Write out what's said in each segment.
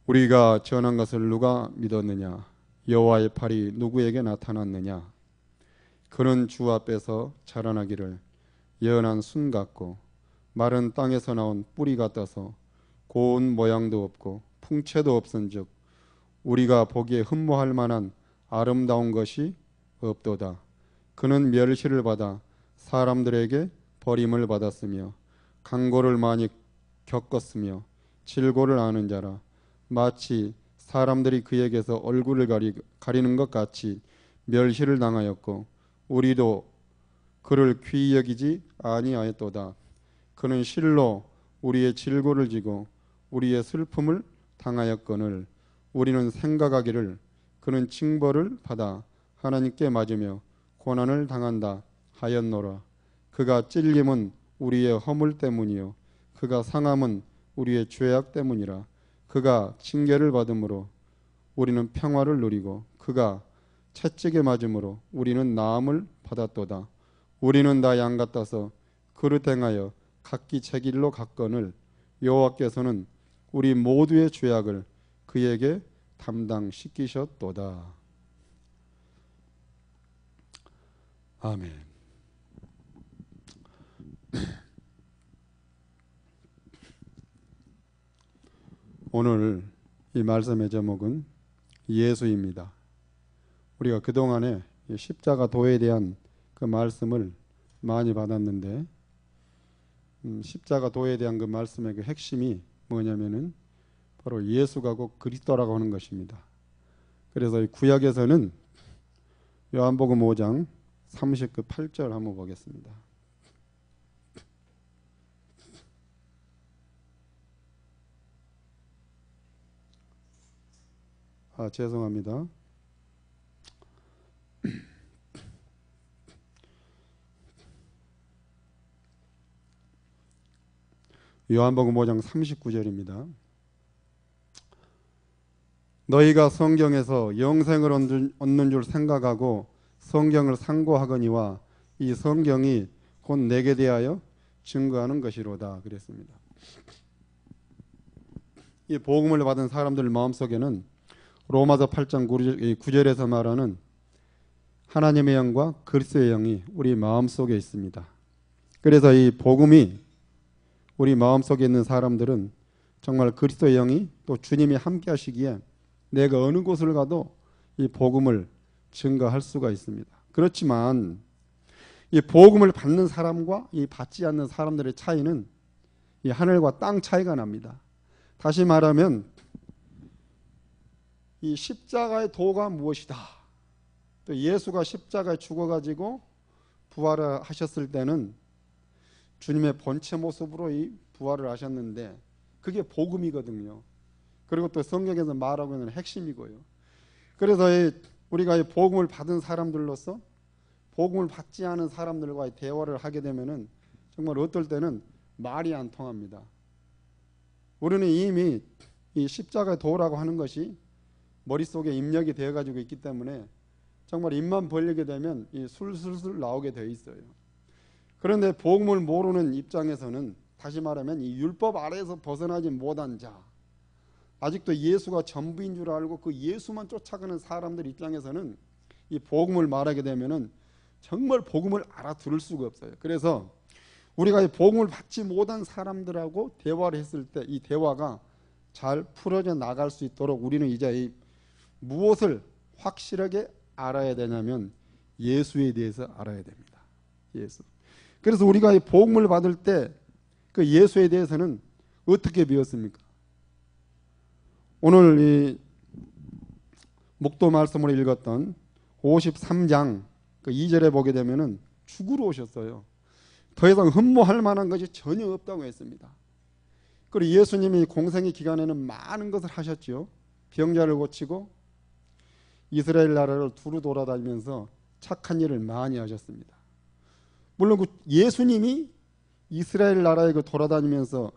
우리가 전한 것을 누가 믿었느냐? 여호와의 팔이 누구에게 나타났느냐? 그는 주 앞에서 자라나기를 연한 순 같고 마른 땅에서 나온 뿌리 같아서 고운 모양도 없고 풍채도 없은즉 우리가 보기에 흠모할 만한 아름다운 것이 없도다. 그는 멸시를 받아 사람들에게 버림을 받았으며 강고를 많이 겪었으며 질고를 아는 자라. 마치 사람들이 그에게서 얼굴을 가리는 것 같이 멸시를 당하였고 우리도 그를 귀히 여기지 아니하였도다. 그는 실로 우리의 질고를 지고 우리의 슬픔을 당하였거늘 우리는 생각하기를 그는 징벌을 받아 하나님께 맞으며 고난을 당한다 하였노라. 그가 찔림은 우리의 허물 때문이요 그가 상함은 우리의 죄악 때문이라. 그가 징계를 받음으로 우리는 평화를 누리고 그가 채찍에 맞음으로 우리는 나음을 받았도다. 우리는 다 양 같아서 그릇 행하여 각기 제 길로 갔거늘 여호와께서는 우리 모두의 죄악을 그에게 담당시키셨도다. 아멘. 오늘 이 말씀의 제목은 예수입니다. 우리가 그동안에 십자가 도에 대한 그 말씀을 많이 받았는데 십자가 도에 대한 그 말씀의 그 핵심이 뭐냐면은 바로 예수가 곧 그리스도라고 하는 것입니다. 그래서 이 구약에서는 요한복음 5장 38절 한번 보겠습니다. 죄송합니다. 요한복음 5장 39절입니다. 너희가 성경에서 영생을 얻는 줄 생각하고 성경을 상고하거니와 이 성경이 곧 내게 대하여 증거하는 것이로다 그랬습니다. 이 복음을 받은 사람들 마음속에는 로마서 8장 9절에서 말하는 하나님의 영과 그리스도의 영이 우리 마음속에 있습니다. 그래서 이 복음이 우리 마음속에 있는 사람들은 정말 그리스도의 영이 또 주님이 함께 하시기에 내가 어느 곳을 가도 이 복음을 증거할 수가 있습니다. 그렇지만 이 복음을 받는 사람과 이 받지 않는 사람들의 차이는 이 하늘과 땅 차이가 납니다. 다시 말하면 이 십자가의 도가 무엇이다. 또 예수가 십자가에 죽어가지고 부활을 하셨을 때는 주님의 본체 모습으로 이 부활을 하셨는데 그게 복음이거든요. 그리고 또 성경에서 말하고 있는 핵심이고요. 그래서 우리가 이 복음을 받은 사람들로서 복음을 받지 않은 사람들과의 대화를 하게 되면은 정말 어떨 때는 말이 안 통합니다. 우리는 이미 이 십자가의 도라고 하는 것이 머릿속에 입력이 되어 가지고 있기 때문에 정말 입만 벌리게 되면 이 술술술 나오게 되어 있어요. 그런데 복음을 모르는 입장에서는 다시 말하면 이 율법 아래에서 벗어나지 못한 자, 아직도 예수가 전부인 줄 알고 그 예수만 쫓아가는 사람들 입장에서는 이 복음을 말하게 되면은 정말 복음을 알아들을 수가 없어요. 그래서 우리가 이 복음을 받지 못한 사람들하고 대화를 했을 때 이 대화가 잘 풀어져 나갈 수 있도록 우리는 이제 이 무엇을 확실하게 알아야 되냐면 예수에 대해서 알아야 됩니다. 예수. 그래서 우리가 이 복음을 받을 때 그 예수에 대해서는 어떻게 배웠습니까? 오늘 이 목도 말씀으로 읽었던 53장 그 2절에 보게 되면은 죽으러 오셨어요. 더 이상 흠모할 만한 것이 전혀 없다고 했습니다. 그리고 예수님이 공생의 기간에는 많은 것을 하셨죠. 병자를 고치고 이스라엘 나라를 두루 돌아다니면서 착한 일을 많이 하셨습니다. 물론 그 예수님이 이스라엘 나라에 그 돌아다니면서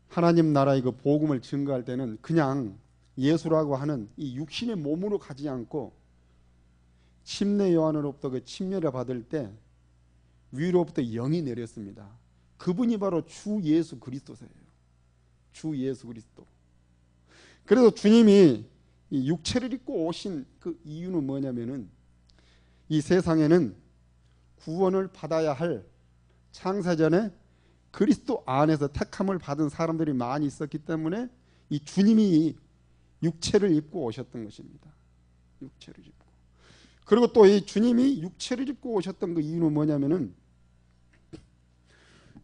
하나님 나라의 그 복음을 증거할 때는 그냥 예수라고 하는 이 육신의 몸으로 가지 않고 침례 요한으로부터 그 침례를 받을 때 위로부터 영이 내렸습니다. 그분이 바로 주 예수 그리스도세요. 주 예수 그리스도. 그래서 주님이 이 육체를 입고 오신 그 이유는 뭐냐면은 이 세상에는 구원을 받아야 할 창세전에 그리스도 안에서 택함을 받은 사람들이 많이 있었기 때문에 이 주님이 육체를 입고 오셨던 것입니다. 육체를 입고. 그리고 또 이 주님이 육체를 입고 오셨던 그 이유는 뭐냐면은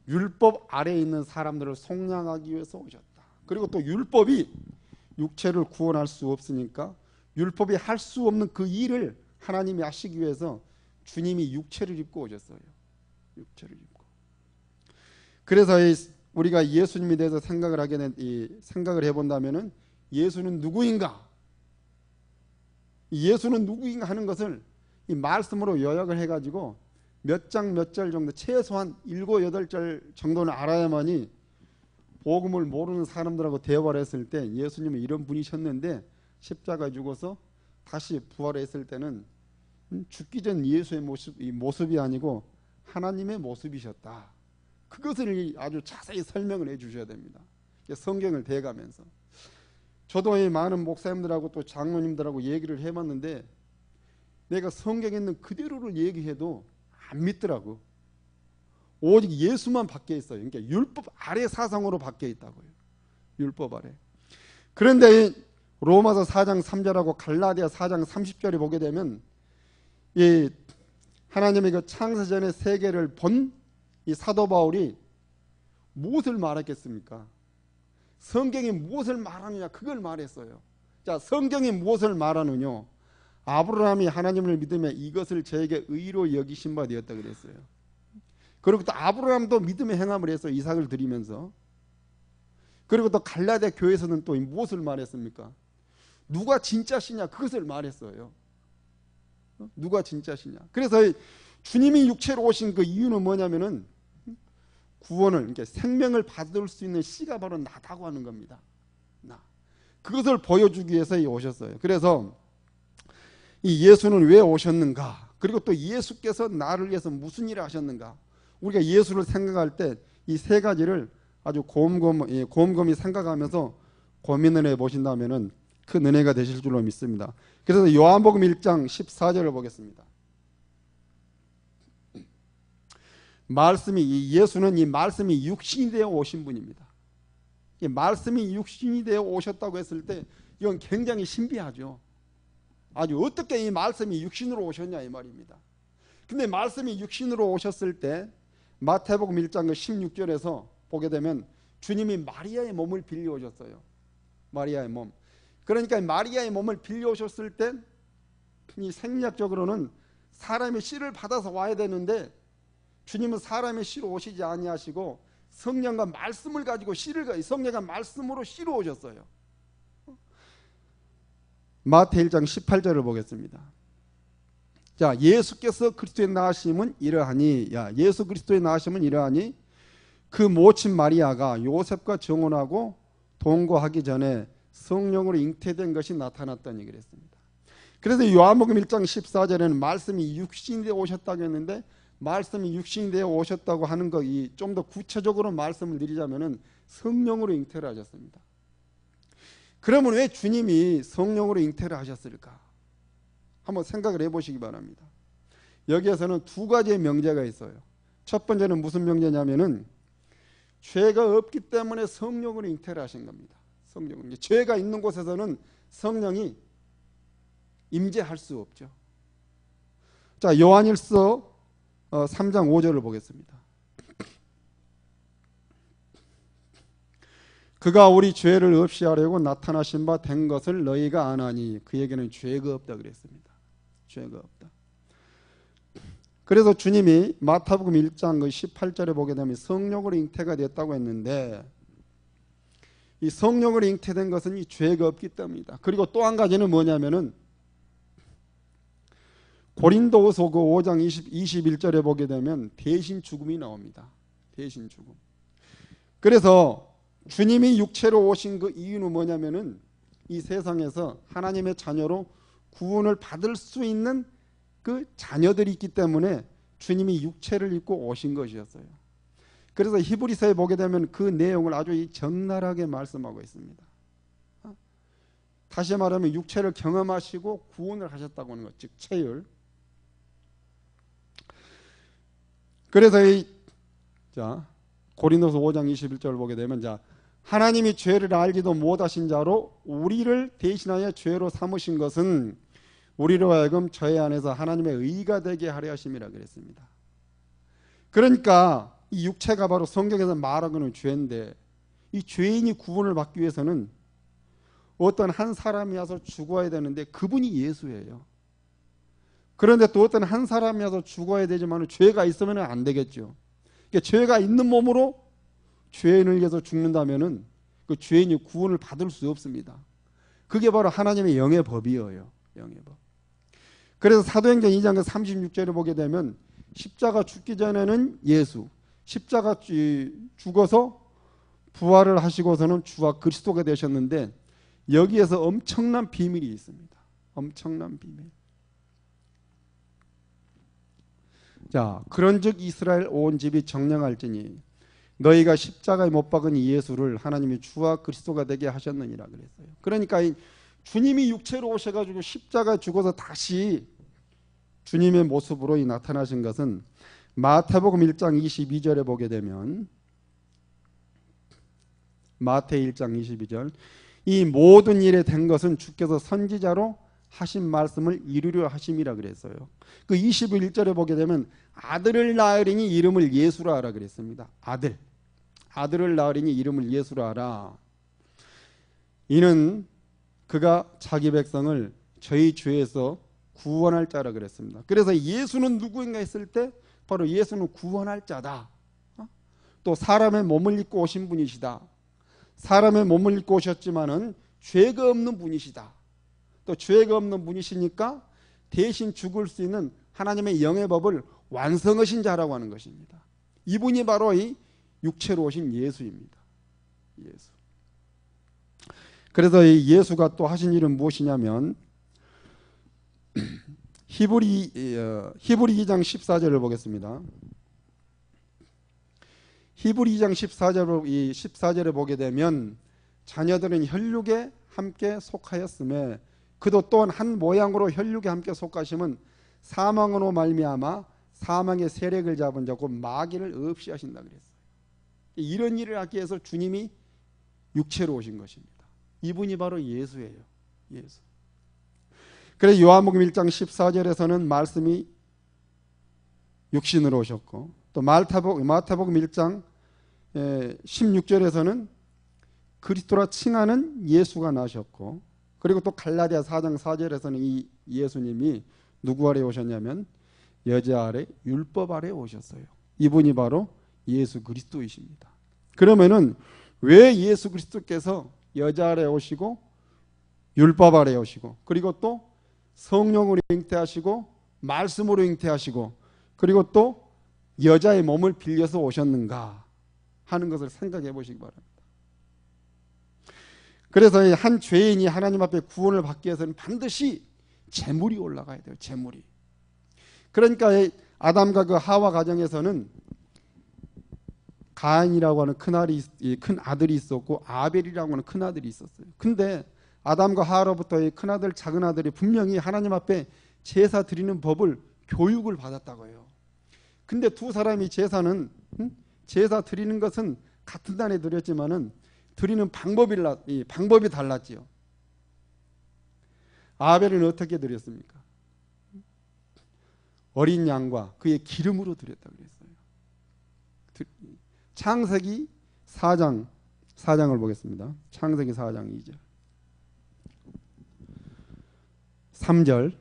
율법 아래에 있는 사람들을 속량하기 위해서 오셨다. 그리고 또 율법이 육체를 구원할 수 없으니까 율법이 할 수 없는 그 일을 하나님이 하시기 위해서 주님이 육체를 입고 오셨어요. 육체를 입고. 그래서 우리가 예수님에 대해서 생각을 해본다면은 예수는 누구인가? 예수는 누구인가 하는 것을 이 말씀으로 요약을 해가지고 몇 장 몇 절 정도 최소한 7, 8절 정도는 알아야만이 복음을 모르는 사람들하고 대화를 했을 때 예수님은 이런 분이셨는데 십자가에 죽어서 다시 부활했을 때는 죽기 전 예수의 모습이 아니고 하나님의 모습이셨다. 그것을 아주 자세히 설명을 해 주셔야 됩니다. 성경을 대가면서. 저도 이 많은 목사님들하고 또 장로님들하고 얘기를 해봤는데 내가 성경에 있는 그대로를 얘기해도 안 믿더라고. 오직 예수만 밖에 있어요. 그러니까 율법 아래 사상으로 밖에 있다고요. 율법 아래. 그런데 로마서 4장 3절하고 갈라디아 4장 30절에 보게 되면 이 하나님의 그 창세전의 세계를 본 이 사도 바울이 무엇을 말했겠습니까? 성경이 무엇을 말하느냐 그걸 말했어요. 자, 성경이 무엇을 말하느냐? 아브라함이 하나님을 믿으며 이것을 저에게 의로 여기신 바 되었다 그랬어요. 그리고 또 아브라함도 믿음의 행함을 해서 이삭을 드리면서, 그리고 또 갈라디아 교회에서는 또 무엇을 말했습니까? 누가 진짜시냐 그것을 말했어요. 누가 진짜시냐. 그래서 주님이 육체로 오신 그 이유는 뭐냐면은 구원을, 그러니까 생명을 받을 수 있는 씨가 바로 나다고 하는 겁니다. 나. 그것을 보여주기 위해서 오셨어요. 그래서 이 예수는 왜 오셨는가? 그리고 또 예수께서 나를 위해서 무슨 일을 하셨는가? 우리가 예수를 생각할 때 이 세 가지를 아주 곰곰이 생각하면서 고민을 해보신다면은 큰 은혜가 되실 줄로 믿습니다. 그래서 요한복음 1장 14절을 보겠습니다. 예수는 이 말씀이 육신이 되어 오신 분입니다. 이 말씀이 육신이 되어 오셨다고 했을 때 이건 굉장히 신비하죠. 아주 어떻게 이 말씀이 육신으로 오셨냐 이 말입니다. 근데 말씀이 육신으로 오셨을 때 마태복음 1장 16절에서 보게 되면 주님이 마리아의 몸을 빌려 오셨어요. 마리아의 몸. 그러니까 마리아의 몸을 빌려 오셨을 때 이 생리학적으로는 사람의 씨를 받아서 와야 되는데 주님은 사람의 씨로 오시지 아니하시고 성령과 말씀을 가지고 성령과 말씀으로 씨로 오셨어요. 마태 1장 18절을 보겠습니다. 자, 예수께서 그리스도의 나으심은 이러하니, 예수 그리스도의 나으심은 이러하니 그 모친 마리아가 요셉과 정혼하고 동거하기 전에 성령으로 잉태된 것이 나타났다니 그랬습니다. 그래서 요한복음 1장 14절에는 말씀이 육신이 되어 오셨다고 했는데, 말씀이 육신이 되어 오셨다고 하는 거 좀 더 구체적으로 말씀을 드리자면은 성령으로 잉태를 하셨습니다. 그러면 왜 주님이 성령으로 잉태를 하셨을까? 한번 생각을 해보시기 바랍니다. 여기에서는 두 가지의 명제가 있어요. 첫 번째는 무슨 명제냐면은 죄가 없기 때문에 성령으로 잉태를 하신 겁니다. 성령은 죄가 있는 곳에서는 성령이 임재할 수 없죠. 자, 요한일서 3장 5절을 보겠습니다. 그가 우리 죄를 없이 하려고 나타나신 바 된 것을 너희가 아나니, 그에게는 죄가 없다 그랬습니다. 죄가 없다. 그래서 주님이 마태복음 1장 18절에 보게 되면 성령으로 잉태가 됐다고 했는데, 이 성령으로 잉태된 것은 이 죄가 없기 때문이다. 그리고 또 한 가지는 뭐냐면은 고린도후서 5장 21절에 보게 되면 대신 죽음이 나옵니다. 대신 죽음. 그래서 주님이 육체로 오신 그 이유는 뭐냐면은 이 세상에서 하나님의 자녀로 구원을 받을 수 있는 그 자녀들이 있기 때문에 주님이 육체를 입고 오신 것이었어요. 그래서 히브리서에 보게 되면 그 내용을 아주 적나라하게 말씀하고 있습니다. 다시 말하면 육체를 경험하시고 구원을 하셨다고 하는 것, 즉 체율. 그래서 고린도서 5장 21절을 보게 되면 하나님이 죄를 알지도 못하신 자로 우리를 대신하여 죄로 삼으신 것은 우리로 하여금 저희 안에서 하나님의 의가 되게 하려 하심이라 그랬습니다. 그러니까 이 육체가 바로 성경에서 말하고는 죄인데, 이 죄인이 구원을 받기 위해서는 어떤 한 사람이 와서 죽어야 되는데 그분이 예수예요. 그런데 또 어떤 한 사람이 와서 죽어야 되지만 죄가 있으면 안 되겠죠. 그러니까 죄가 있는 몸으로 죄인을 위해서 죽는다면은 그 죄인이 구원을 받을 수 없습니다. 그게 바로 하나님의 영의 법이에요. 영의 법. 그래서 사도행전 2장 36절을 보게 되면 십자가 죽기 전에는 예수, 십자가 죽어서 부활을 하시고서는 주와 그리스도가 되셨는데, 여기에서 엄청난 비밀이 있습니다. 엄청난 비밀. 그런즉 이스라엘 온 집이 정령할지니 너희가 십자가에 못 박은 예수를 하나님이 주와 그리스도가 되게 하셨느니라 그랬어요. 그러니까 주님이 육체로 오셔가지고 십자가에 죽어서 다시 주님의 모습으로 나타나신 것은 마태복음 1장 22절에 보게 되면, 마태 1장 22절, 이 모든 일에 된 것은 주께서 선지자로 하신 말씀을 이루려 하심이라 그랬어요. 그 21절에 보게 되면 아들을 낳으리니 이름을 예수라 하라 그랬습니다. 아들을 낳으리니 이름을 예수라 하라. 이는 그가 자기 백성을 저희 죄에서 구원할 자라 그랬습니다. 그래서 예수는 누구인가 했을 때 바로 예수는 구원할 자다. 또 사람의 몸을 입고 오신 분이시다. 사람의 몸을 입고 오셨지만은 죄가 없는 분이시다. 또 죄가 없는 분이시니까 대신 죽을 수 있는 하나님의 영의 법을 완성하신 자라고 하는 것입니다. 이분이 바로 이 육체로 오신 예수입니다. 예수. 그래서 이 예수가 또 하신 일은 무엇이냐면 히브리 2장 14절을 보겠습니다. 히브리 2장 14절을 보게 되면 자녀들은 혈육에 함께 속하였음에 그도 또한 한 모양으로 혈육에 함께 속하심은 사망으로 말미암아 사망의 세력을 잡은 자고 마귀를 없이 하신다 그랬어요. 이런 일을 하기 위해서 주님이 육체로 오신 것입니다. 이분이 바로 예수예요. 예수. 그래서 요한복음 1장 14절에서는 말씀이 육신으로 오셨고, 또 마태복음 1장 16절에서는 그리스도라 칭하는 예수가 나셨고, 그리고 또 갈라디아 4장 4절에서는 이 예수님이 누구 아래 오셨냐면 여자 아래 율법 아래 오셨어요. 이분이 바로 예수 그리스도이십니다. 그러면은 왜 예수 그리스도께서 여자 아래 오시고 율법 아래 오시고 그리고 또 성령으로 잉태하시고 말씀으로 잉태하시고 그리고 또 여자의 몸을 빌려서 오셨는가 하는 것을 생각해 보시기 바랍니다. 그래서 한 죄인이 하나님 앞에 구원을 받기 위해서는 반드시 제물이 올라가야 돼요. 제물이. 그러니까 아담과 그 하와 가정에서는 가인이라고 하는 큰 아들이 있었고 아벨이라고 하는 큰 아들이 있었어요. 근데 아담과 하와로부터 이 큰 아들, 작은 아들이 분명히 하나님 앞에 제사 드리는 법을 교육을 받았다고 해요. 근데 두 사람이 제사 드리는 것은 같은 날에 드렸지만은 드리는 방법이 달랐지요. 아벨은 어떻게 드렸습니까? 어린 양과 그의 기름으로 드렸다고 그랬어요. 창세기 4장을 보겠습니다. 창세기 4장 2절 3절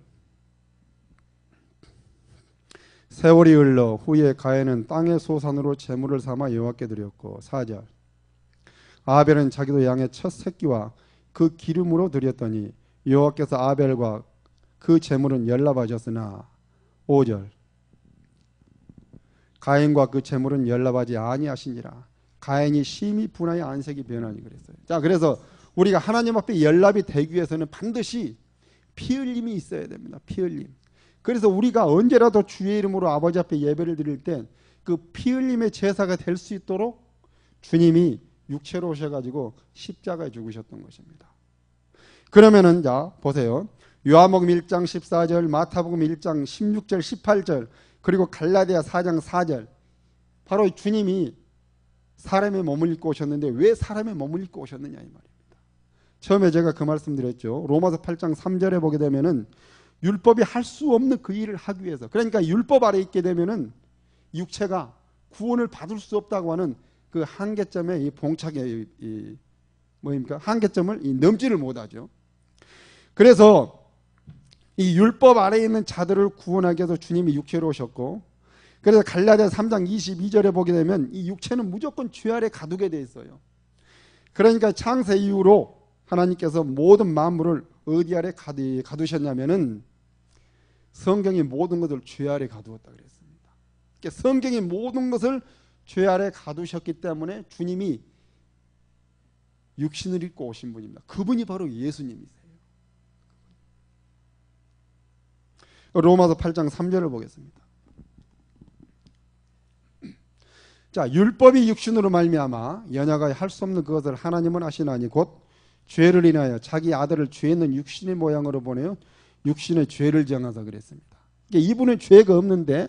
세월이 흘러 후에 가인은 땅의 소산으로 제물을 삼아 여호와께 드렸고 4절 아벨은 자기도 양의 첫 새끼와 그 기름으로 드렸더니 여호와께서 아벨과 그 제물은 연락하셨으나 5절 가인과 그 제물은 연락하지 아니하시니라. 가인이 심히 분하여 안색이 변하니 그랬어요. 자, 그래서 우리가 하나님 앞에 연락이 되기 위해서는 반드시 피 흘림이 있어야 됩니다. 피 흘림. 그래서 우리가 언제라도 주의 이름으로 아버지 앞에 예배를 드릴 때 그 피 흘림의 제사가 될 수 있도록 주님이 육체로 오셔가지고 십자가에 죽으셨던 것입니다. 그러면은 자 보세요. 요한복음 1장 14절, 마태복음 1장 16절, 18절, 그리고 갈라디아 4장 4절. 바로 주님이 사람의 몸을 입고 오셨는데 왜 사람의 몸을 입고 오셨느냐 이 말입니다. 처음에 제가 그 말씀 드렸죠. 로마서 8장 3절에 보게 되면은 율법이 할 수 없는 그 일을 하기 위해서, 그러니까 율법 아래 있게 되면은 육체가 구원을 받을 수 없다고 하는 그 한계점에 이 봉착에 뭐입니까? 한계점을 넘지를 못하죠. 그래서 이 율법 아래에 있는 자들을 구원하기 위해서 주님이 육체로 오셨고, 그래서 갈라디아 3장 22절에 보게 되면 이 육체는 무조건 죄 아래 가두게 돼 있어요. 그러니까 창세 이후로 하나님께서 모든 만물을 어디 아래 가두셨냐면은 성경이 모든 것을 죄 아래 가두었다 그랬습니다. 그러니까 성경이 모든 것을 죄 아래 가두셨기 때문에 주님이 육신을 입고 오신 분입니다. 그분이 바로 예수님이세요. 로마서 8장 3절을 보겠습니다. 자, 율법이 육신으로 말미암아 연약하여 할 수 없는 그것을 하나님은 하시나니 곧 죄를 인하여 자기 아들을 죄 있는 육신의 모양으로 보내어 육신의 죄를 정하사 그랬습니다. 그러니까 이분은 죄가 없는데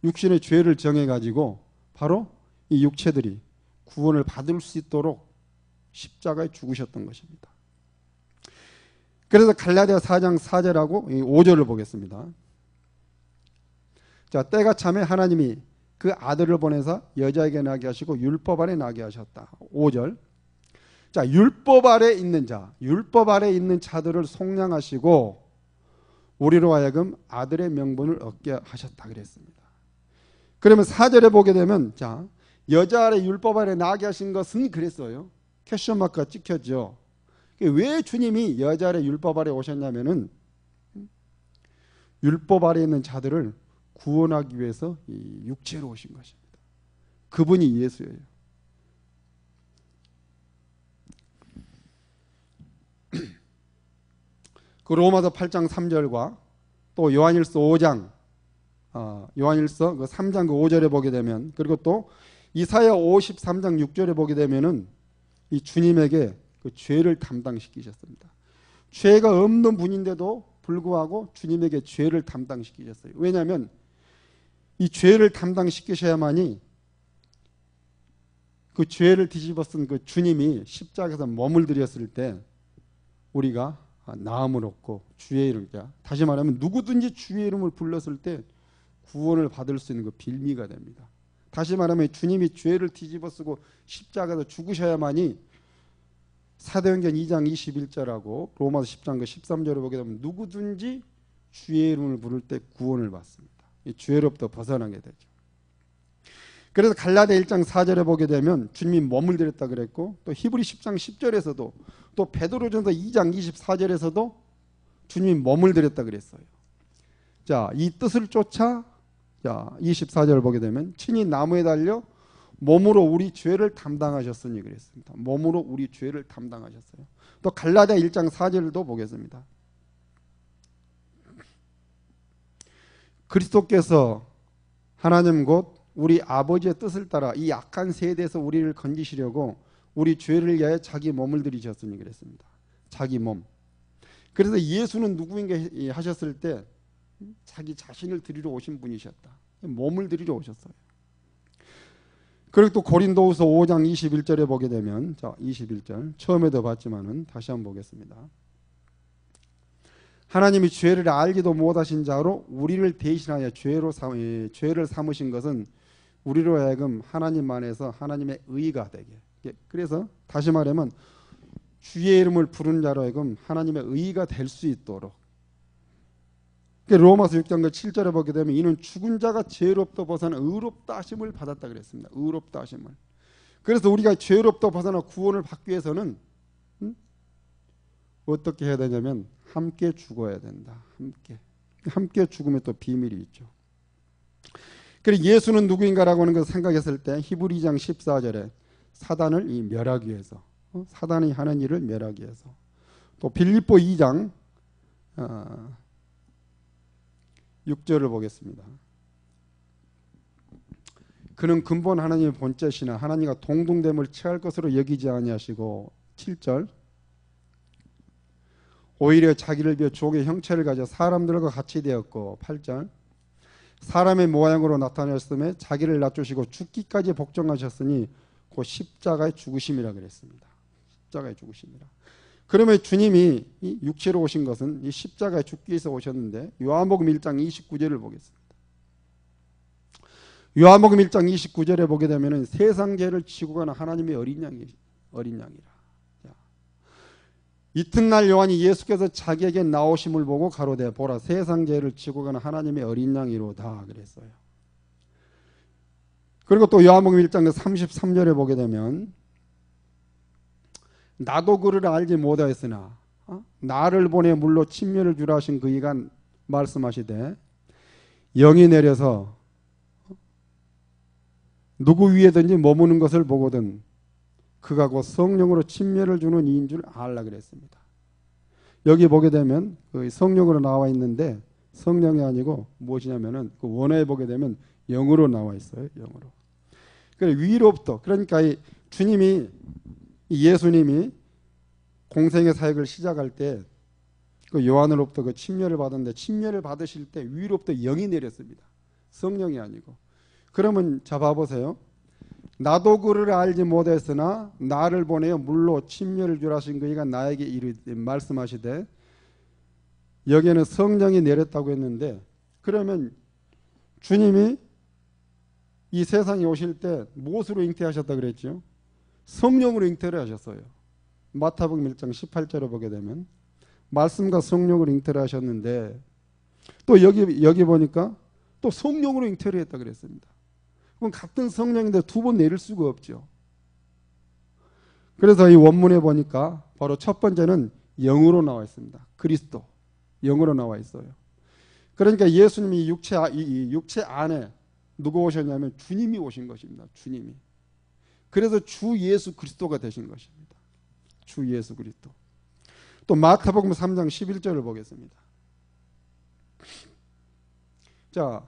육신의 죄를 정해가지고 바로 이 육체들이 구원을 받을 수 있도록 십자가에 죽으셨던 것입니다. 그래서 갈라디아 4장 4절하고 5절을 보겠습니다. 자, 때가 참에 하나님이 그 아들을 보내서 여자에게 나게 하시고 율법 아래 나게 하셨다. 5절. 자, 율법 아래 있는 자, 율법 아래 있는 자들을 속량하시고 우리로 하여금 아들의 명분을 얻게 하셨다 그랬습니다. 그러면 4절에 보게 되면 자, 여자 아래 율법 아래 나게 하신 것은 그랬어요. 퀘스천 마크가 찍혔죠. 왜 주님이 여자 아래 율법 아래 오셨냐면은 율법 아래 있는 자들을 구원하기 위해서 이 육체로 오신 것입니다. 그분이 예수예요. 그 로마서 8장 3절과 또 요한일서 5장 요한일서 그 3장 그 5절에 보게 되면, 그리고 또 이사야 53장 6절에 보게 되면은 이 주님에게 그 죄를 담당시키셨습니다. 죄가 없는 분인데도 불구하고 주님에게 죄를 담당시키셨어요. 왜냐하면 이 죄를 담당시키셔야만이 그 죄를 뒤집어 쓴 그 주님이 십자가에서 몸을 들였을 때 우리가 나음을 얻고 주의 이름, 다시 말하면 누구든지 주의 이름을 불렀을 때 구원을 받을 수 있는 그 빌미가 됩니다. 다시 말하면 주님이 죄를 뒤집어 쓰고 십자가에서 죽으셔야만이 사도행전 2장 21절하고 로마서 10장 그 13절을 보게 되면 누구든지 주의 이름을 부를 때 구원을 받습니다. 이 죄로부터 벗어나게 되죠. 그래서 갈라디아 1장 4절에 보게 되면 주님이 몸을 들였다 그랬고, 또 히브리 10장 10절에서도, 또 베드로전서 2장 24절에서도 주님이 몸을 들였다 그랬어요. 자, 이 뜻을 쫓아 자 24절을 보게 되면 친히 나무에 달려 몸으로 우리 죄를 담당하셨으니 그랬습니다. 몸으로 우리 죄를 담당하셨어요. 또 갈라디아 1장 4절도 보겠습니다. 그리스도께서 하나님 곧 우리 아버지의 뜻을 따라 이 악한 세대에서 우리를 건지시려고 우리 죄를 위하여 자기 몸을 들이셨으니 그랬습니다. 자기 몸. 그래서 예수는 누구인가 하셨을 때 자기 자신을 드리러 오신 분이셨다. 몸을 드리러 오셨어요. 그리고 또 고린도후서 5장 21절에 보게 되면, 자 21절 처음에도 봤지만은 다시 한번 보겠습니다. 하나님이 죄를 알지도 못하신 자로 우리를 대신하여 죄를 삼으신 것은 우리로 하여금 하나님 안에서 하나님의 의가 되게. 그래서 다시 말하면 주의 이름을 부른 자로 하여금 하나님의 의가 될 수 있도록. 로마서 6장 7절에 보게 되면 이는 죽은 자가 죄로부터 벗어나 의롭다 하심을 받았다 그랬습니다. 의롭다 하심을. 그래서 우리가 죄로부터 벗어나 구원을 받기 위해서는 어떻게 해야 되냐면 함께 죽어야 된다. 함께 죽음에 또 비밀이 있죠. 그리고 예수는 누구인가라고 하는 것을 생각했을 때 히브리 2장 14절에 사단을 멸하기 위해서, 사단이 하는 일을 멸하기 위해서, 또 빌립보 2장 6절을 보겠습니다. 그는 근본 하나님의 본체시나 하나님과 동등됨을 취할 것으로 여기지 아니하시고, 7절 오히려 자기를 비워 족의 형체를 가져 사람들과 같이 되었고 8절 사람의 모양으로 나타나셨음에 자기를 낮추시고 죽기까지 복종하셨으니 곧 십자가의 죽으심이라 그랬습니다. 십자가의 죽으심이라. 그러면 주님이 이 육체로 오신 것은 이 십자가의 죽기 위해서 오셨는데 요한복음 1장 29절을 보겠습니다. 요한복음 1장 29절에 보게 되면 세상 죄를 지고 가는 하나님의 어린 양이라. 이튿날 요한이 예수께서 자기에게 나오심을 보고 가로되 보라 세상 죄를 지고 가는 하나님의 어린 양이로다 그랬어요. 그리고 또 요한복음 1장 33절에 보게 되면 나도 그를 알지 못하였으나 나를 보내 물로 침례를 주라 하신 그이가 말씀하시되 영이 내려서 누구 위에든지 머무는 것을 보거든 그가 곧 성령으로 침례를 주는 이인 줄 알라 그랬습니다. 여기 보게 되면 그 성령으로 나와 있는데 성령이 아니고 무엇이냐면은 그 원어에 보게 되면 영으로 나와 있어요. 영으로. 그러니까 위로부터 그러니까 이 주님이 예수님이 공생의 사역을 시작할 때 그 요한으로부터 그 침례를 받았는데 침례를 받으실 때 위로부터 영이 내렸습니다. 성령이 아니고. 그러면 자 봐보세요. 나도 그를 알지 못했으나 나를 보내어 물로 침례를 주라 하신 그이가 나에게 이르되 말씀하시되 여기에는 성령이 내렸다고 했는데 그러면 주님이 이 세상에 오실 때 무엇으로 잉태하셨다 그랬죠? 성령으로 잉태를 하셨어요. 마태복음 1장 18절을 보게 되면 말씀과 성령으로 잉태를 하셨는데 또 여기 보니까 또 성령으로 잉태를 했다 그랬습니다. 그럼 같은 성령인데 두 번 내릴 수가 없죠. 그래서 이 원문에 보니까 바로 첫 번째는 영으로 나와 있습니다. 그리스도 영으로 나와 있어요. 그러니까 예수님이 육체 안에 누가 오셨냐면 주님이 오신 것입니다. 주님이. 그래서 주 예수 그리스도가 되신 것입니다. 주 예수 그리스도. 또 마태복음 3장 11절을 보겠습니다. 자,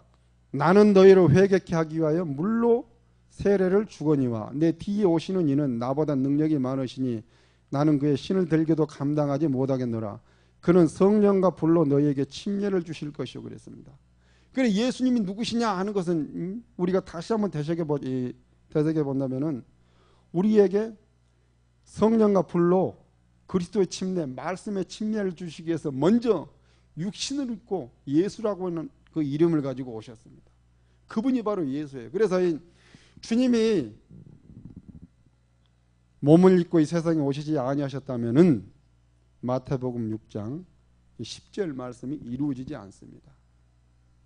나는 너희를 회개케 하기 위하여 물로 세례를 주거니와 내 뒤에 오시는 이는 나보다 능력이 많으시니 나는 그의 신을 들게도 감당하지 못하겠노라. 그는 성령과 불로 너희에게 침례를 주실 것이요 그랬습니다. 그래 예수님이 누구시냐 하는 것은 우리가 다시 한번 되새겨 본다면은 우리에게 성령과 불로 그리스도의 침례, 말씀의 침례를 주시기 위해서 먼저 육신을 입고 예수라고 하는 그 이름을 가지고 오셨습니다. 그분이 바로 예수예요. 그래서 주님이 몸을 입고 이 세상에 오시지 아니하셨다면은 마태복음 6장 10절 말씀이 이루어지지 않습니다.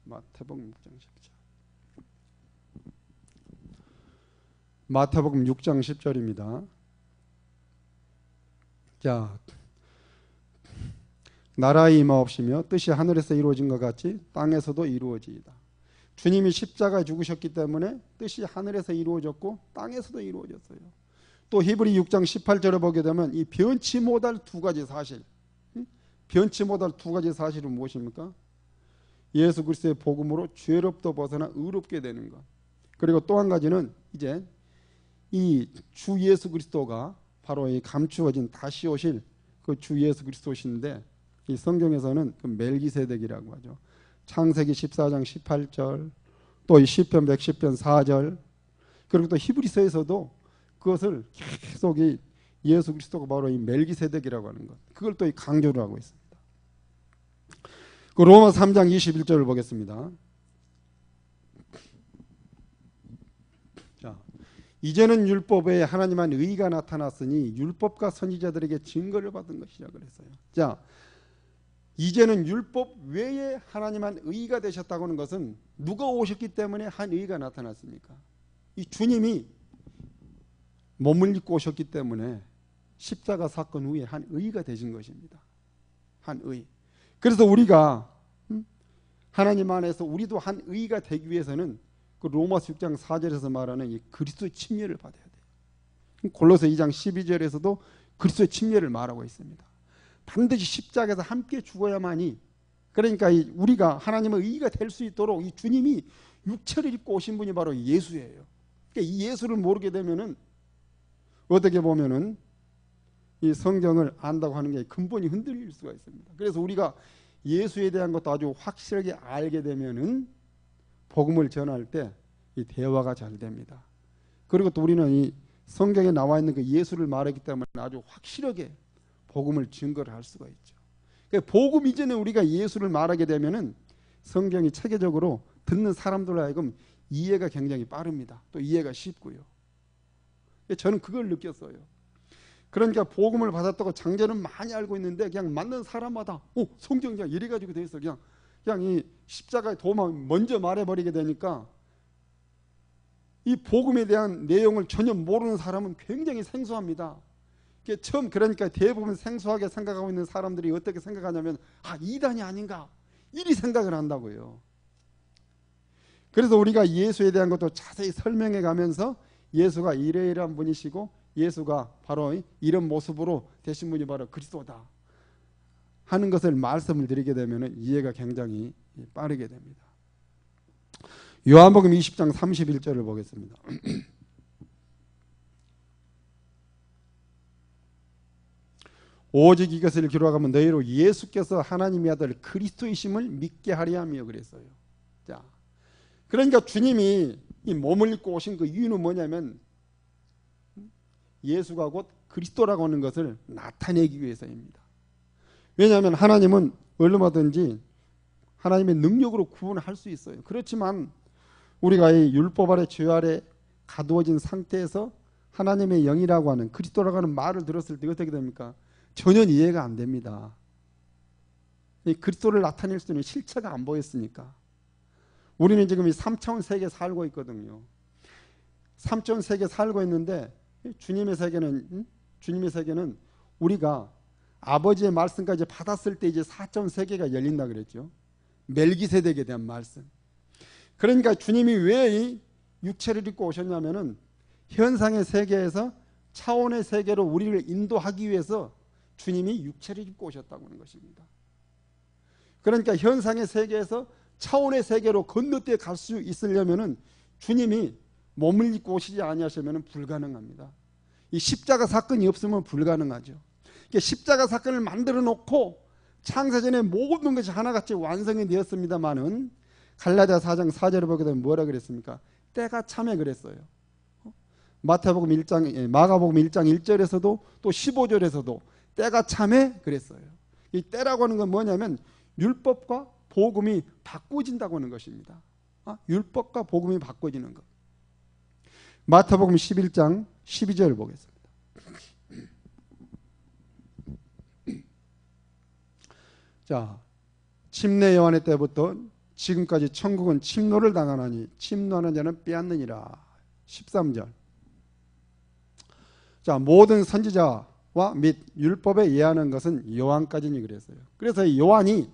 마태복음 6장 10절. 마태복음 6장 10절입니다. 자, 나라의 임하옵시며 뜻이 하늘에서 이루어진 것 같이 땅에서도 이루어지이다. 주님이 십자가에 죽으셨기 때문에 뜻이 하늘에서 이루어졌고 땅에서도 이루어졌어요. 또 히브리 6장 18절에 보게 되면 이 변치 못할 두 가지 사실, 변치 못할 두 가지 사실은 무엇입니까? 예수 그리스도의 복음으로 죄로부터 벗어나 의롭게 되는 것. 그리고 또 한 가지는 이제 이 주 예수 그리스도가 바로 이 감추어진 다시 오실 그 주 예수 그리스도신데 이 성경에서는 그 멜기세덱이라고 하죠. 창세기 14장 18절, 또 이 시편 110편 4절, 그리고 또 히브리서에서도 그것을 계속 이 예수 그리스도가 바로 이 멜기세덱이라고 하는 것, 그걸 또 강조를 하고 있습니다. 그 로마 3장 21절을 보겠습니다. 자, 이제는 율법에 하나님한 의가 나타났으니 율법과 선지자들에게 증거를 받은 것이라 그랬어요. 자, 이제는 율법 외에 하나님한 의가 되셨다고 하는 것은 누가 오셨기 때문에 한 의가 나타났습니까? 이 주님이 몸을 입고 오셨기 때문에 십자가 사건 후에 한 의가 되신 것입니다. 한 의. 그래서 우리가 하나님 안에서 우리도 한 의가 되기 위해서는 그 로마서 6장 4절에서 말하는 이 그리스도의 침례를 받아야 돼요. 골로새 2장 12절에서도 그리스도의 침례를 말하고 있습니다. 반드시 십자가에서 함께 죽어야만이, 그러니까 우리가 하나님의 의가 될 수 있도록 이 주님이 육체를 입고 오신 분이 바로 예수예요. 그러니까 이 예수를 모르게 되면은 어떻게 보면은 이 성경을 안다고 하는 게 근본이 흔들릴 수가 있습니다. 그래서 우리가 예수에 대한 것도 아주 확실하게 알게 되면은 복음을 전할 때 이 대화가 잘 됩니다. 그리고 또 우리는 이 성경에 나와 있는 그 예수를 말하기 때문에 아주 확실하게 복음을 증거를 할 수가 있죠. 그러니까 복음 이전에 우리가 예수를 말하게 되면은 성경이 체계적으로 듣는 사람들로 하여금 이해가 굉장히 빠릅니다. 또 이해가 쉽고요. 저는 그걸 느꼈어요. 그러니까 복음을 받았다고 장제는 많이 알고 있는데 그냥 만난 사람마다 성경이 그냥 이래 가지고 돼 있어. 그냥 이 십자가의 도만 먼저 말해버리게 되니까 이 복음에 대한 내용을 전혀 모르는 사람은 굉장히 생소합니다. 처음 그러니까 대부분 생소하게 생각하고 있는 사람들이 어떻게 생각하냐면 이단이 아닌가 이리 생각을 한다고요. 그래서 우리가 예수에 대한 것도 자세히 설명해 가면서 예수가 이러이러한 분이시고 예수가 바로 이런 모습으로 되신 분이 바로 그리스도다 하는 것을 말씀을 드리게 되면 이해가 굉장히 빠르게 됩니다. 요한복음 20장 31절을 보겠습니다. 오직 이것을 기록하면 너희로 예수께서 하나님의 아들 그리스도이심을 믿게 하려 하며 그랬어요. 자, 그러니까 주님이 이 몸을 입고 오신 그 이유는 뭐냐면 예수가 곧 그리스도라고 하는 것을 나타내기 위해서입니다. 왜냐하면 하나님은 얼마든지 하나님의 능력으로 구원할 수 있어요. 그렇지만 우리가 이 율법 아래 죄 아래 가두어진 상태에서 하나님의 영이라고 하는 그리스도라고 하는 말을 들었을 때 어떻게 됩니까? 전혀 이해가 안 됩니다. 이 그리스도를 나타낼 수 있는 실체가 안 보였으니까. 우리는 지금 이 3차원 세계에 살고 있거든요. 3차원 세계에 살고 있는데 주님의 세계는 우리가 아버지의 말씀까지 받았을 때 이제 4차원 세계가 열린다 그랬죠. 멜기세덱에 대한 말씀. 그러니까 주님이 왜 이 육체를 입고 오셨냐면은 현상의 세계에서 차원의 세계로 우리를 인도하기 위해서 주님이 육체를 입고 오셨다고 하는 것입니다. 그러니까 현상의 세계에서 차원의 세계로 건너뛰어 갈 수 있으려면은 주님이 몸을 입고 오시지 아니하시면 불가능합니다. 이 십자가 사건이 없으면 불가능하죠. 그러니까 십자가 사건을 만들어 놓고 창세전에 모든 것이 하나같이 완성이 되었습니다마는 갈라디아 4장 4절을 보게 되면 뭐라 그랬습니까? 때가 참에 그랬어요. 마가복음 1장 1절에서도 또 15절에서도 때가 참에 그랬어요. 이 때라고 하는 건 뭐냐면 율법과 복음이 바꿔진다고 하는 것입니다. 율법과 복음이 바꿔지는 것. 마태복음 11장 12절을 보겠습니다. 자, 침례 요한의 때부터 지금까지 천국은 침노를 당하나니 침노하는 자는 빼앗느니라. 13절. 자, 모든 선지자와 및 율법에 예하는 것은 요한까지니 그랬어요. 그래서 요한이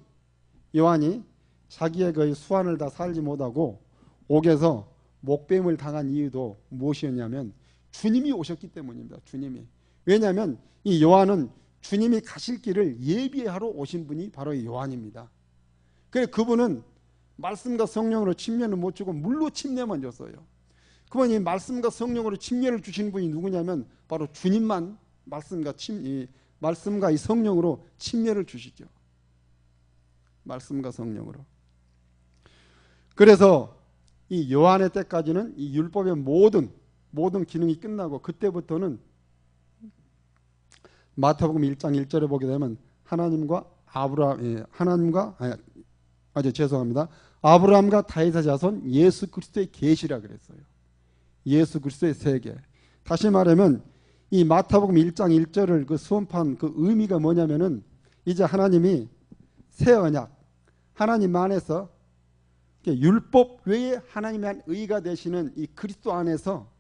자기의 그 수완을 다 살지 못하고 옥에서 목뱀을 당한 이유도 무엇이었냐면 주님이 오셨기 때문입니다. 주님이. 왜냐하면 이 요한은 주님이 가실 길을 예비하러 오신 분이 바로 요한입니다. 그래서 그분은 말씀과 성령으로 침례는 못 주고 물로 침례만 줬어요. 그러면 이 말씀과 성령으로 침례를 주신 분이 누구냐면 바로 주님만 말씀과 이 성령으로 침례를 주시죠. 말씀과 성령으로. 그래서 이 요한의 때까지는 이 율법의 모든 기능이 끝나고 그때부터는 마태복음 1장 1절에 보게 되면 아브라함과 다윗의 자손 예수 그리스도의 계시라 그랬어요. 예수 그리스도의 세계. 다시 말하면 이 마태복음 1장 1절을 그 수언판 그 의미가 뭐냐면은 이제 하나님이 새 언약 하나님 안에서 율법 외에 하나님의 한 의가 되시는 이 그리스도 안에서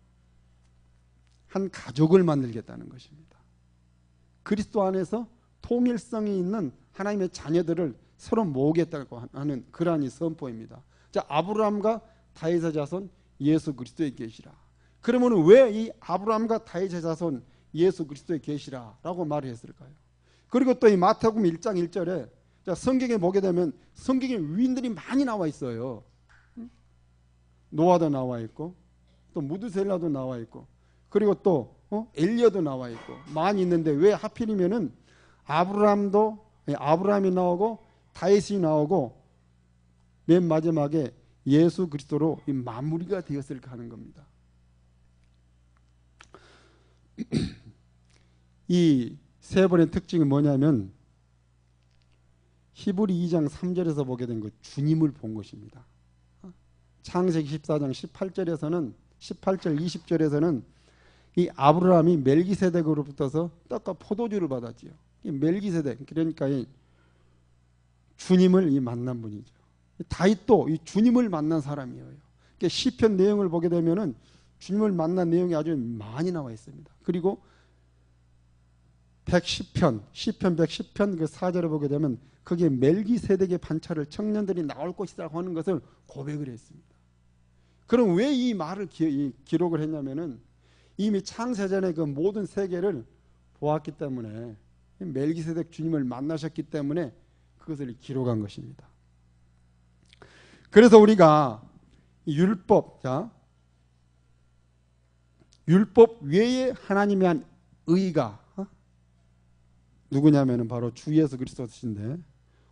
한 가족을 만들겠다는 것입니다. 그리스도 안에서 통일성이 있는 하나님의 자녀들을 서로 모으겠다고 하는 그러한 이 선포입니다. 자, 아브라함과 다윗의 자손 예수 그리스도의 계시라. 그러면 왜 이 아브라함과 다윗의 자손 예수 그리스도의 계시라라고 말을 했을까요? 그리고 또 이 마태복음 1장 1절에 자, 성경에 보게 되면 성경에 위인들이 많이 나와 있어요. 노아도 나와 있고 또 무드셀라도 나와 있고 그리고 또 엘리야도 나와 있고 많이 있는데 왜 하필이면은 아브라함이 나오고 다윗이 나오고 맨 마지막에 예수 그리스도로 이 마무리가 되었을까 하는 겁니다. 이 세 번의 특징이 뭐냐면 히브리 2장 3절에서 보게 된 것, 주님을 본 것입니다. 창세기 14장 18절 20절에서는 이 아브라함이 멜기세덱으로부터서 떡과 포도주를 받았지요. 이 멜기세덱, 그러니까 이 주님을 만난 분이죠. 다윗도 이 주님을 만난 사람이에요. 그러니까 시편 내용을 보게 되면은 주님을 만난 내용이 아주 많이 나와 있습니다. 그리고 110편, 시편 110편 그 4절을 보게 되면 거기에 멜기세덱의 반차를 청년들이 나올 것이라고 하는 것을 고백을 했습니다. 그럼 왜 이 말을 기록을 했냐면은 이미 창세전에 그 모든 세계를 보았기 때문에 멜기세덱 주님을 만나셨기 때문에 그것을 기록한 것입니다. 그래서 우리가 율법 외에 하나님이 한 의가 누구냐면은 바로 주 예수 그리스도신데,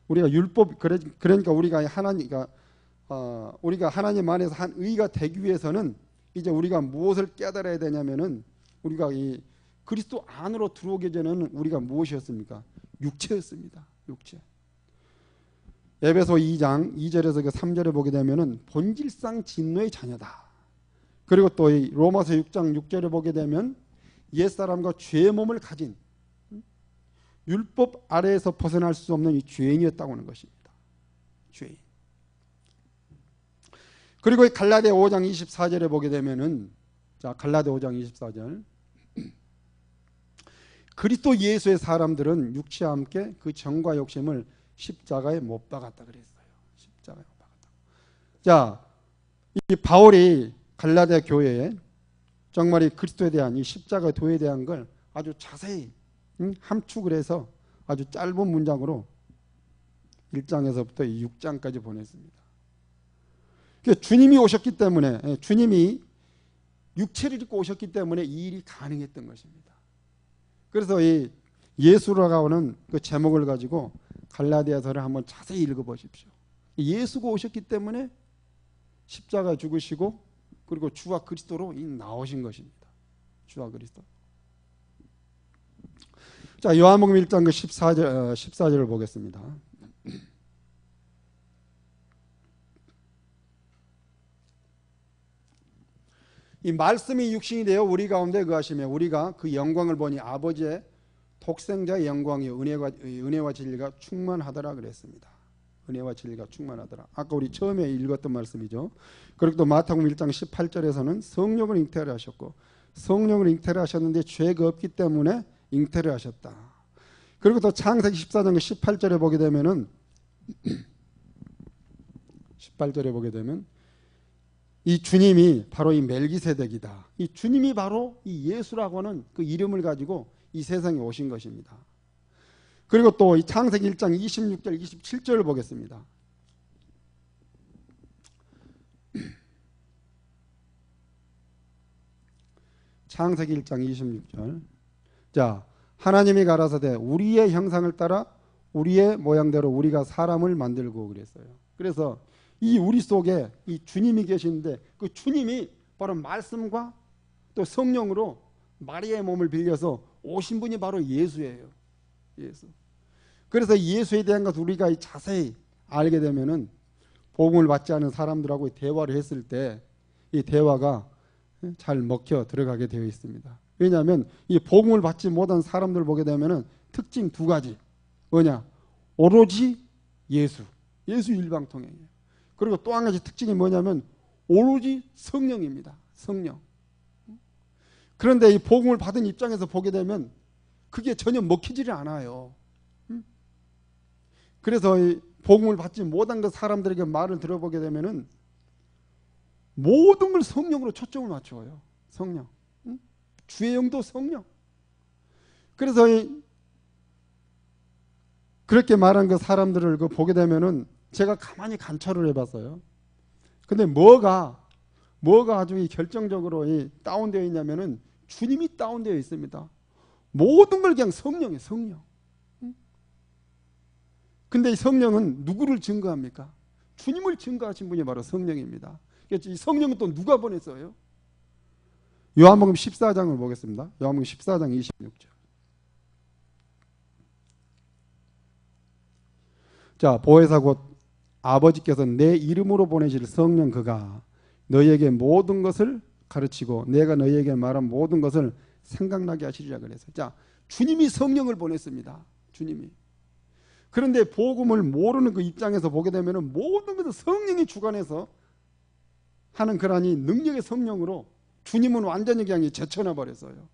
우리가 율법 그러니까 우리가 하나님 안에서 한 의가 되기 위해서는 이제 우리가 무엇을 깨달아야 되냐면은 우리가 이 그리스도 안으로 들어오기 전에는 우리가 무엇이었습니까? 육체였습니다. 육체. 에베소 2장 2절에서 그 3절에 보게 되면은 본질상 진노의 자녀다. 그리고 또 이 로마서 6장 6절에 보게 되면 옛사람과 죄의 몸을 가진 율법 아래에서 벗어날 수 없는 이 죄인이었다고 하는 것입니다. 죄인. 그리고 이 갈라디아 5장 24절에 보게 되면은, 자, 갈라디아 5장 24절. 그리스도 예수의 사람들은 육체와 함께 그 정과 욕심을 십자가에 못 박았다 그랬어요. 십자가에 못 박았다. 자, 이 바울이 갈라디아 교회에 정말 이 그리스도에 대한 이 십자가 도에 대한 걸 아주 자세히 함축을 해서 아주 짧은 문장으로 1장에서부터 6장까지 보냈습니다. 주님이 오셨기 때문에, 주님이 육체를 입고 오셨기 때문에 이 일이 가능했던 것입니다. 그래서 이 예수라고 하는 그 제목을 가지고 갈라디아서를 한번 자세히 읽어보십시오. 예수가 오셨기 때문에 십자가 죽으시고 그리고 주와 그리스도로 나오신 것입니다. 주와 그리스도. 자, 요한복음 1장 그 14절을 보겠습니다. 이 말씀이 육신이 되어 우리 가운데 거하시며 우리가 그 영광을 보니 아버지의 독생자의 영광이 은혜와 진리가 충만하더라 그랬습니다. 은혜와 진리가 충만하더라. 아까 우리 처음에 읽었던 말씀이죠. 그리고 또 마태복음 1장 18절에서는 성령을 잉태를 하셨고, 성령을 잉태를 하셨는데 죄가 없기 때문에 잉태를 하셨다. 그리고 또 창세기 14장 18절에 보게 되면은 18절에 보게 되면 이 주님이 바로 이 멜기세덱이다. 이 주님이 바로 이 예수라고 하는 그 이름을 가지고 이 세상에 오신 것입니다. 그리고 또 이 창세기 1장 26절 27절을 보겠습니다. 창세기 1장 26절. 자, 하나님이 가라사대 우리의 형상을 따라 우리의 모양대로 우리가 사람을 만들고 그랬어요. 그래서 이 우리 속에 이 주님이 계시는데 그 주님이 바로 말씀과 또 성령으로 마리아의 몸을 빌려서 오신 분이 바로 예수예요. 예수. 그래서 예수에 대한 것을 우리가 자세히 알게 되면은 복음을 받지 않은 사람들하고 대화를 했을 때 이 대화가 잘 먹혀 들어가게 되어 있습니다. 왜냐하면 이 복음을 받지 못한 사람들 보게 되면은 특징 두 가지. 뭐냐? 오로지 예수 일방통행이에요. 그리고 또 한 가지 특징이 뭐냐면 오로지 성령입니다. 성령. 그런데 이 복음을 받은 입장에서 보게 되면 그게 전혀 먹히지를 않아요. 그래서 이 복음을 받지 못한 그 사람들에게 말을 들어보게 되면은 모든 걸 성령으로 초점을 맞춰요. 성령. 주의 영도 성령. 그래서 그렇게 말한 그 사람들을 보게 되면은 제가 가만히 관찰을 해봤어요. 근데 뭐가 아주 결정적으로 다운되어 있냐면은 주님이 다운되어 있습니다. 모든 걸 그냥 성령이에요. 성령. 근데 이 성령은 누구를 증거합니까? 주님을 증거하신 분이 바로 성령입니다. 이 성령은 또 누가 보냈어요? 요한복음 14장을 보겠습니다. 요한복음 14장 26절. 자, 보혜사 곧 아버지께서 내 이름으로 보내실 성령 그가 너희에게 모든 것을 가르치고 내가 너희에게 말한 모든 것을 생각나게 하시리라 그래서. 자, 주님이 성령을 보냈습니다. 주님이. 그런데 복음을 모르는 그 입장에서 보게 되면 모든 것을 성령이 주관해서 하는 그러니 능력의 성령으로 주님은 완전히 그냥 제쳐놔 버렸어요.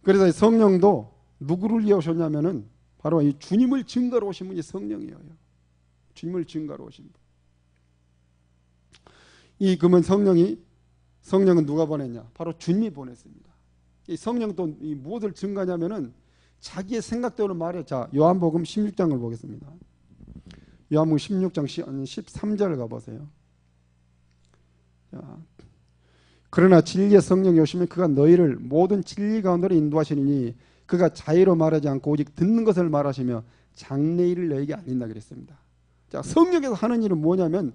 그래서 성령도 누구를 위해 오셨냐면은 바로 이 주님을 증거로 오신 분이 성령이에요. 주님을 증거로 오신 분. 그러면 성령은 누가 보냈냐? 바로 주님이 보냈습니다. 이 성령도 무엇을 증거하냐면은 자기의 생각대로 말해. 자, 요한복음 16장을 보겠습니다. 요한복음 16장 13절 가보세요. 자, 그러나 진리의 성령이 오시면 그가 너희를 모든 진리 가운데로 인도하시니 그가 자의로 말하지 않고 오직 듣는 것을 말하시며 장래일을 너희에게 알린다 그랬습니다. 자, 성령에서 하는 일은 뭐냐면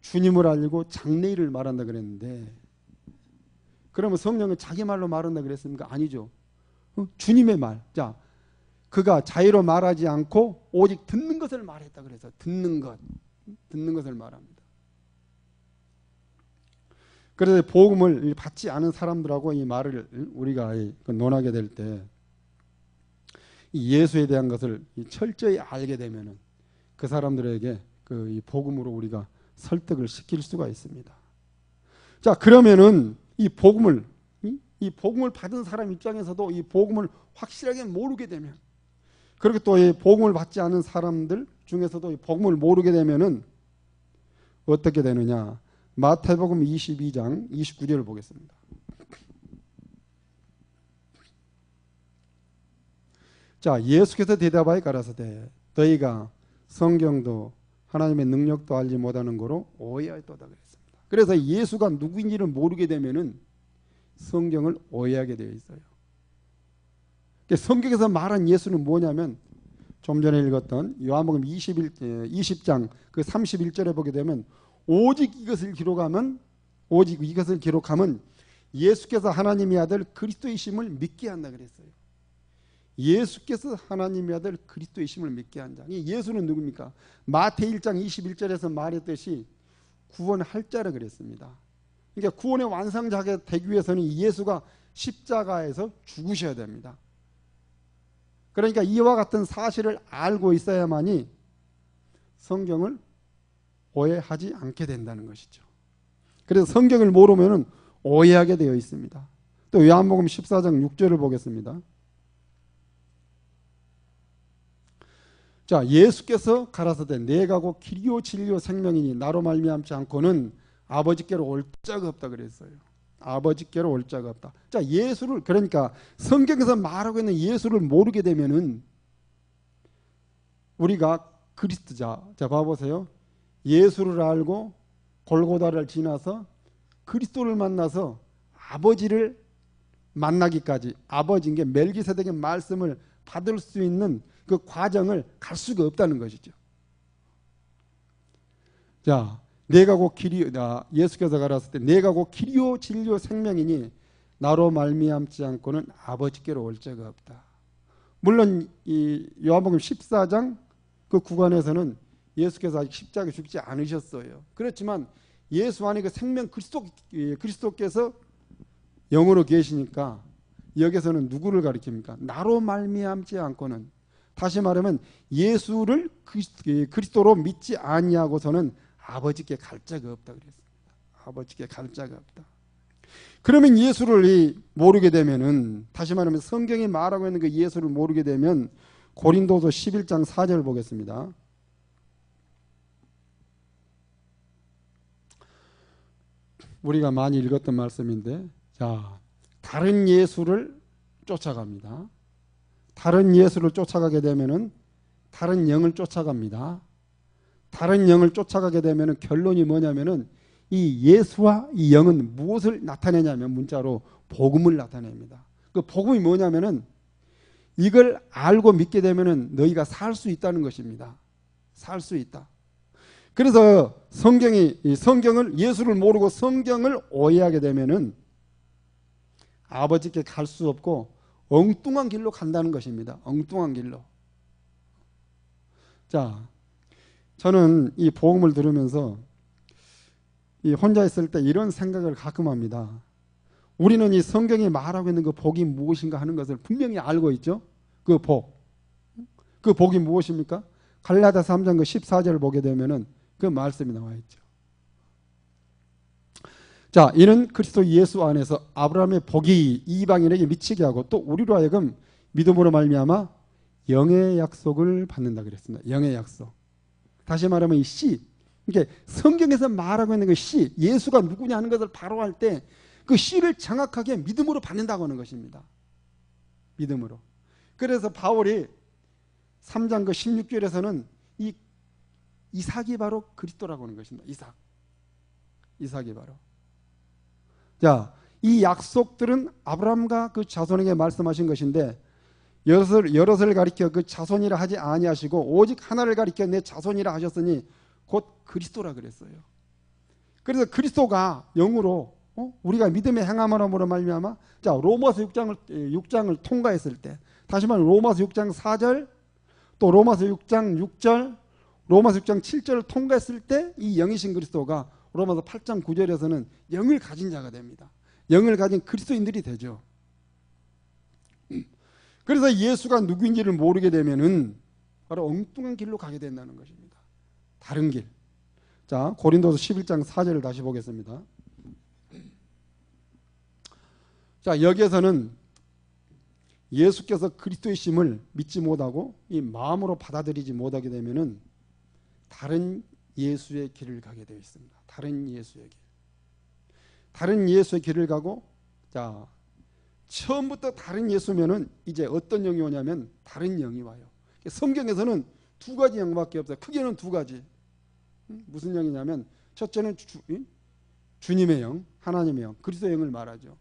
주님을 알리고 장래일을 말한다 그랬는데, 그러면 성령은 자기 말로 말한다 그랬습니까? 아니죠. 주님의 말. 자, 그가 자의로 말하지 않고 오직 듣는 것을 말했다 그래서 듣는 것을 말합니다. 그래서 복음을 받지 않은 사람들하고 이 말을 우리가 논하게 될 때 예수에 대한 것을 철저히 알게 되면은 그 사람들에게 이 복음으로 우리가 설득을 시킬 수가 있습니다. 자, 그러면은 이 복음을 받은 사람 입장에서도 이 복음을 확실하게 모르게 되면, 그렇게 또 이 복음을 받지 않은 사람들 중에서도 이 복음을 모르게 되면은 어떻게 되느냐? 마태복음 22장 29절을 보겠습니다. 자, 예수께서 대답하여 가라사대 너희가 성경도 하나님의 능력도 알지 못하는 거로 오해하였도다 그랬습니다. 그래서 예수가 누구인지를 모르게 되면은 성경을 오해하게 되어 있어요. 성경에서 말한 예수는 뭐냐면 좀 전에 읽었던 요한복음 20장 그 31절에 보게 되면 오직 이것을 기록하면 예수께서 하나님의 아들 그리스도이심을 믿게 한다 그랬어요. 예수께서 하나님의 아들 그리스도이심을 믿게 한다. 예수는 누굽니까? 마태 1장 21절에서 말했듯이 구원할 자라 그랬습니다. 그러니까 구원의 완성자가 되기 위해서는 예수가 십자가에서 죽으셔야 됩니다. 그러니까 이와 같은 사실을 알고 있어야만이 성경을 오해하지 않게 된다는 것이죠. 그래서 성경을 모르면 오해하게 되어 있습니다. 또 요한복음 14장 6절을 보겠습니다. 자, 예수께서 가라사대 내가 곧 길이요 진리요 생명이니 나로 말미암지 않고는 아버지께로 올 자가 없다 그랬어요. 아버지께로 올 자가 없다. 자, 예수를, 그러니까 성경에서 말하고 있는 예수를 모르게 되면은 우리가 그리스도자, 자 봐보세요. 예수를 알고 골고다를 지나서 그리스도를 만나서 아버지를 만나기까지, 아버지인 게 멜기세덱의 말씀을 받을 수 있는 그 과정을 갈 수가 없다는 것이죠. 자, 내가 곧 길이, 예수께서 가라사대 때 내가 곧 길이요 진리요 생명이니 나로 말미암지 않고는 아버지께로 올 자가 없다. 물론 이 요한복음 14장 그 구간에서는 예수께서 아직 십자가에 죽지 않으셨어요. 그렇지만 예수 안에 그 생명 그리스도께서 영으로 계시니까 여기서는 누구를 가리킵니까? 나로 말미암지 않고는, 다시 말하면 예수를 그리스도로 믿지 아니하고서는 아버지께 갈 자가 없다 그랬습니다. 아버지께 갈 자가 없다. 그러면 예수를 모르게 되면은, 다시 말하면 성경이 말하고 있는 그 예수를 모르게 되면 고린도서 11장 4절을 보겠습니다. 우리가 많이 읽었던 말씀인데, 자, 다른 예수를 쫓아갑니다. 다른 예수를 쫓아가게 되면은 다른 영을 쫓아갑니다. 다른 영을 쫓아가게 되면은 결론이 뭐냐면은 이 예수와 이 영은 무엇을 나타내냐면 문자로 복음을 나타냅니다. 그 복음이 뭐냐면은 이걸 알고 믿게 되면은 너희가 살 수 있다는 것입니다. 살 수 있다. 그래서 성경을 예수를 모르고 성경을 오해하게 되면은 아버지께 갈 수 없고 엉뚱한 길로 간다는 것입니다. 엉뚱한 길로. 자, 저는 이 복음을 들으면서 이 혼자 있을 때 이런 생각을 가끔 합니다. 우리는 이 성경이 말하고 있는 그 복이 무엇인가 하는 것을 분명히 알고 있죠. 그 복. 그 복이 무엇입니까? 갈라디아서 3장 그 14절을 보게 되면은 그 말씀이 나와 있죠. 자, 이는 그리스도 예수 안에서 아브라함의 복이 이방인에게 미치게 하고 또 우리로 하여금 믿음으로 말미암아 영의 약속을 받는다 그랬습니다. 영의 약속. 다시 말하면 이 씨, 이게 성경에서 말하고 있는 그 씨, 예수가 누구냐 하는 것을 바로 할 때 그 씨를 정확하게 믿음으로 받는다고 하는 것입니다. 믿음으로. 그래서 바울이 3장 그 16절에서는 이 이삭이 바로 그리스도라고 하는 것입니다. 이삭이 바로. 자, 이 약속들은 아브라함과 그 자손에게 말씀하신 것인데 여럿을 가리켜 그 자손이라 하지 아니하시고 오직 하나를 가리켜 내 자손이라 하셨으니 곧 그리스도라 그랬어요. 그래서 그리스도가 영으로 우리가 믿음의 행함으로 말미암아 자 로마서 6장을 통과했을 때 다시 말하면 로마서 6장 4절 또 로마서 6장 6절 로마서 6장 7절을 통과했을 때 이 영이신 그리스도가 로마서 8장 9절에서는 영을 가진 자가 됩니다. 영을 가진 그리스도인들이 되죠. 그래서 예수가 누구인지를 모르게 되면은 바로 엉뚱한 길로 가게 된다는 것입니다. 다른 길. 자, 고린도서 11장 4절을 다시 보겠습니다. 자, 여기에서는 예수께서 그리스도이심을 믿지 못하고 이 마음으로 받아들이지 못하게 되면은 다른 예수의 길을 가게 되어 있습니다. 다른 예수의 길. 다른 예수의 길을 가고 자, 처음부터 다른 예수면은 이제 어떤 영이 오냐면 다른 영이 와요. 성경에서는 두 가지 영밖에 없어요. 크게는 두 가지. 무슨 영이냐면 첫째는 주님의 영, 하나님의 영, 그리스도의 영을 말하죠.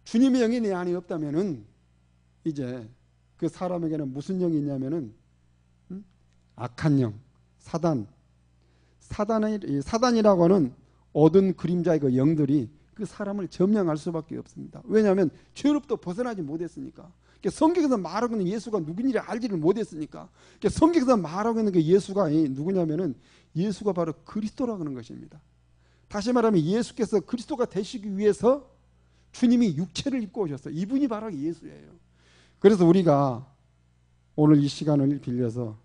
주님의 영이 내 안에 없다면은 이제 그 사람에게는 무슨 영이 있냐면은 악한 영, 사단이라고 하는 어두운 그림자의 그 영들이 그 사람을 점령할 수밖에 없습니다. 왜냐하면 죄로부터 벗어나지 못했으니까. 성경에서 말하고 있는 예수가 누구인지 알지를 못했으니까. 성경에서 말하고 있는 그 예수가 누구냐면은 예수가 바로 그리스도라고 하는 것입니다. 다시 말하면 예수께서 그리스도가 되시기 위해서 주님이 육체를 입고 오셨어요. 이분이 바로 예수예요. 그래서 우리가 오늘 이 시간을 빌려서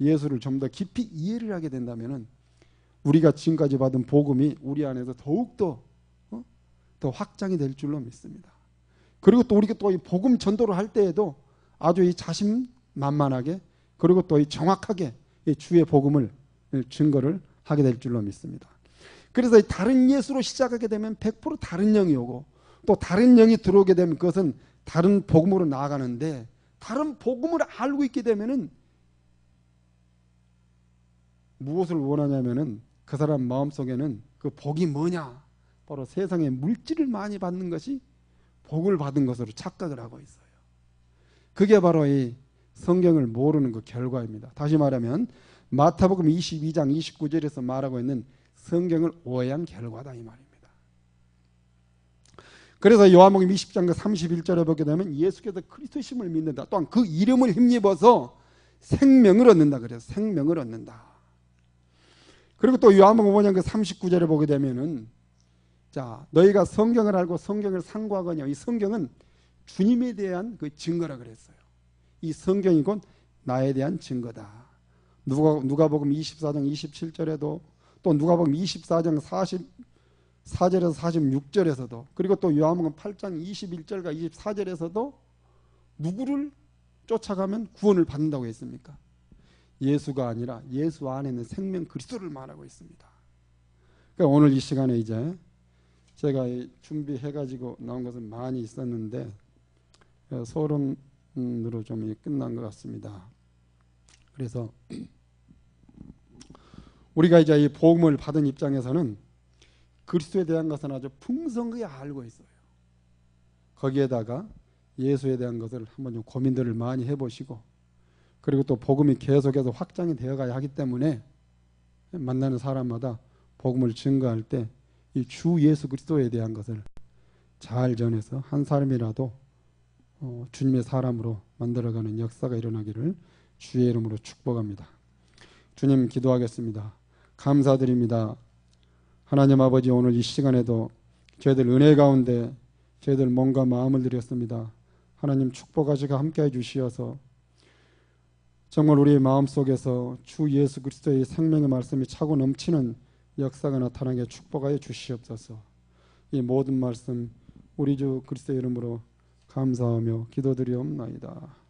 예수를 좀 더 깊이 이해를 하게 된다면은 우리가 지금까지 받은 복음이 우리 안에서 더욱더 더 확장이 될 줄로 믿습니다. 그리고 또 우리가 또 이 복음 전도를 할 때에도 아주 이 자신만만하게 그리고 또 이 정확하게 이 주의 복음을 증거를 하게 될 줄로 믿습니다. 그래서 다른 예수로 시작하게 되면 100% 다른 영이 오고 또 다른 영이 들어오게 되면 그것은 다른 복음으로 나아가는데 다른 복음을 알고 있게 되면은 무엇을 원하냐면은 그 사람 마음속에는 그 복이 뭐냐? 바로 세상에 물질을 많이 받는 것이 복을 받은 것으로 착각을 하고 있어요. 그게 바로 이 성경을 모르는 그 결과입니다. 다시 말하면 마태복음 22장 29절에서 말하고 있는 성경을 오해한 결과다 이 말입니다. 그래서 요한복음 20장 31절에 보게 되면 예수께서 그리스도심을 믿는다. 또한 그 이름을 힘입어서 생명을 얻는다. 그래서 생명을 얻는다. 그리고 또 요한복음 5장 39절에 보게 되면은 자, 너희가 성경을 알고 성경을 상고하거냐. 이 성경은 주님에 대한 그 증거라 그랬어요. 이 성경이 곧 나에 대한 증거다. 누가복음 24장 27절에도 또 누가복음 24장 44절에서 46절에서도 그리고 또 요한복음 8장 21절과 24절에서도 누구를 쫓아가면 구원을 받는다고 했습니까? 예수가 아니라 예수 안에 있는 생명 그리스도를 말하고 있습니다. 그러니까 오늘 이 시간에 이제 제가 준비해가지고 나온 것은 많이 있었는데 소론으로 좀 끝난 것 같습니다. 그래서 우리가 이제 이 복음을 받은 입장에서는 그리스도에 대한 것은 아주 풍성하게 알고 있어요. 거기에다가 예수에 대한 것을 한번 좀 고민들을 많이 해보시고, 그리고 또 복음이 계속해서 확장이 되어가야 하기 때문에 만나는 사람마다 복음을 증거할 때 이 주 예수 그리스도에 대한 것을 잘 전해서 한 사람이라도 주님의 사람으로 만들어가는 역사가 일어나기를 주의 이름으로 축복합니다. 주님, 기도하겠습니다. 감사드립니다. 하나님 아버지, 오늘 이 시간에도 저희들 은혜 가운데 저희들 몸과 마음을 드렸습니다. 하나님 축복하시고 함께해 주시어서 정말 우리의 마음속에서 주 예수 그리스도의 생명의 말씀이 차고 넘치는 역사가 나타나게 축복하여 주시옵소서. 이 모든 말씀 우리 주 그리스도의 이름으로 감사하며 기도드리옵나이다.